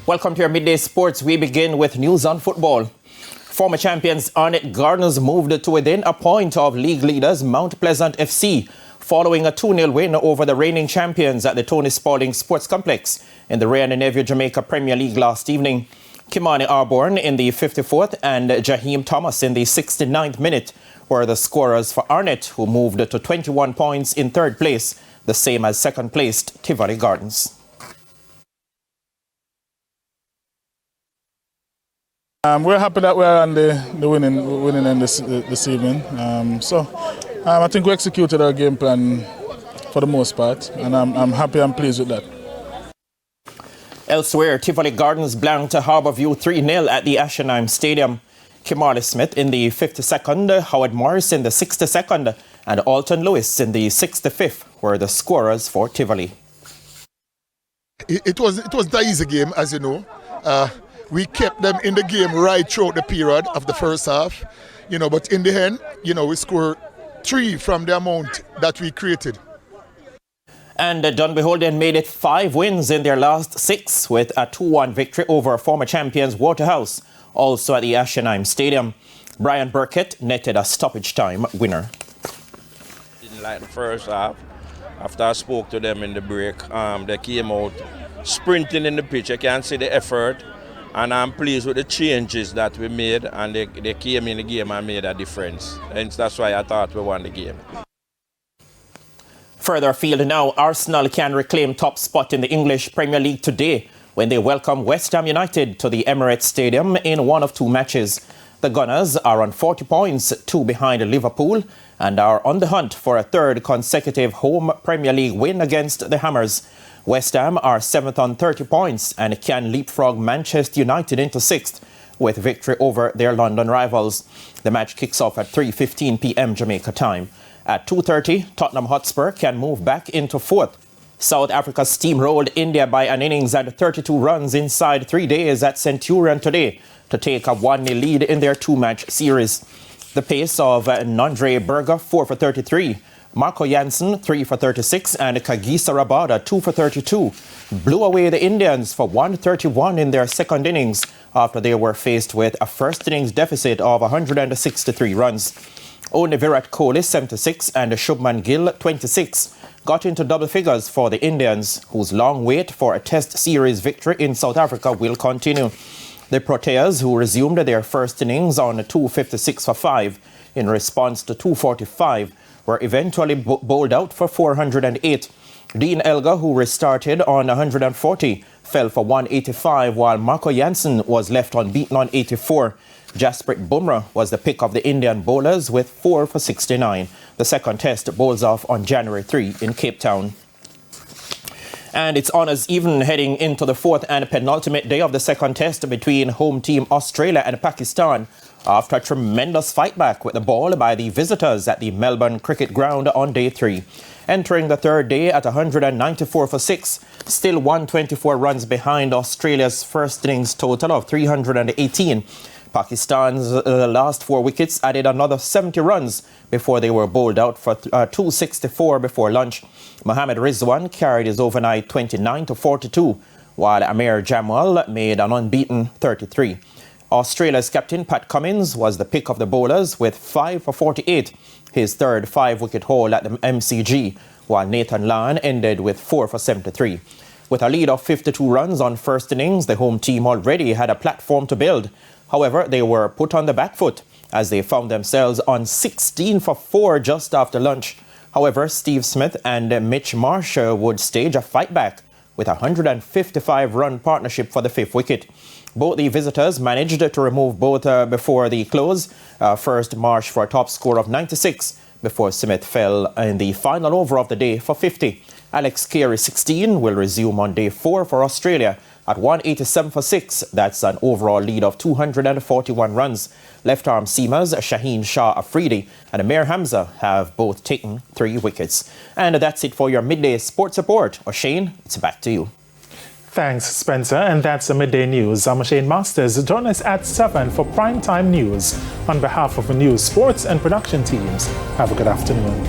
Welcome to your Midday Sports. We begin with news on football. Former champions Arnett Gardens moved to within a point of league leaders Mount Pleasant FC following a 2-0 win over the reigning champions at the Tony Spalding Sports Complex in the Ray and Neville Jamaica Premier League last evening. Kimani Arborn in the 54th and Jaheim Thomas in the 69th minute were the scorers for Arnett, who moved to 21 points in third place, the same as second-placed Tivoli Gardens. We're happy that we're on the winning end this evening. I think we executed our game plan for the most part, and I'm happy and pleased with that. Elsewhere, Tivoli Gardens blanked Harbourview 3-0 at the Ashenheim Stadium. Kimani Smith in the 52nd, Howard Morris in the 62nd, and Alton Lewis in the 65th were the scorers for Tivoli. It was the easy game, as you know. We kept them in the game right throughout the period of the first half, but in the end, we scored 3 from the amount that we created. And Dunbeholden made it 5 wins in their last 6 with a 2-1 victory over former champions Waterhouse, also at the Ashenheim Stadium. Brian Burkett netted a stoppage time winner. Didn't like the first half. After I spoke to them in the break, they came out sprinting in the pitch. I can see the effort. And I'm pleased with the changes that we made, and they came in the game and made a difference. And that's why I thought we won the game. Further afield now, Arsenal can reclaim top spot in the English Premier League today when they welcome West Ham United to the Emirates Stadium in one of 2 matches. The Gunners are on 40 points, 2 behind Liverpool, and are on the hunt for a 3rd consecutive home Premier League win against the Hammers. West Ham are 7th on 30 points and can leapfrog Manchester United into 6th with victory over their London rivals. The match kicks off at 3:15 p.m. Jamaica time. At 2:30, Tottenham Hotspur can move back into 4th. South Africa steamrolled India by an innings and 32 runs inside 3 days at Centurion today to take a 1-0 lead in their 2-match series. The pace of Nandre Berger, 4 for 33, Marco Jansen, 3 for 36, and Kagisa Rabada, 2 for 32, blew away the Indians for 131 in their second innings after they were faced with a first innings deficit of 163 runs. Only Virat Kohli, 76, and Shubman Gill, 26, got into double figures for the Indians, whose long wait for a Test series victory in South Africa will continue. The Proteas, who resumed their first innings on 256 for 5 in response to 245, were eventually bowled out for 408. Dean Elgar, who restarted on 140, fell for 185, while Marco Jansen was left unbeaten on 84. Jasprit Bumrah was the pick of the Indian bowlers with 4 for 69. The second test bowls off on January 3 in Cape Town. And it's honours even heading into the 4th and penultimate day of the second test between home team Australia and Pakistan after a tremendous fight back with the ball by the visitors at the Melbourne Cricket Ground on day 3. Entering the 3rd day at 194 for 6, still 124 runs behind Australia's first innings total of 318. Pakistan's last 4 wickets added another 70 runs before they were bowled out for 264 before lunch. Mohammad Rizwan carried his overnight 29 to 42, while Amir Jamal made an unbeaten 33. Australia's captain Pat Cummins was the pick of the bowlers with 5 for 48, his 3rd 5-wicket haul at the MCG, while Nathan Lyon ended with 4 for 73. With a lead of 52 runs on first innings, the home team already had a platform to build. However, they were put on the back foot as they found themselves on 16 for 4 just after lunch. However, Steve Smith and Mitch Marsh would stage a fight back with a 155-run partnership for the 5th wicket. Both the visitors managed to remove both before the close. First, Marsh for a top score of 96 before Smith fell in the final over of the day for 50. Alex Carey, 16, will resume on day 4 for Australia at 187 for 6. That's an overall lead of 241 runs. Left-arm seamers Shaheen Shah Afridi and Amir Hamza have both taken 3 wickets. And that's it for your Midday Sports Report. O'Shane, it's back to you. Thanks, Spencer. And that's the Midday News. I'm O'Shane Masters. Join us at 7 for Primetime News. On behalf of the news, sports and production teams, have a good afternoon.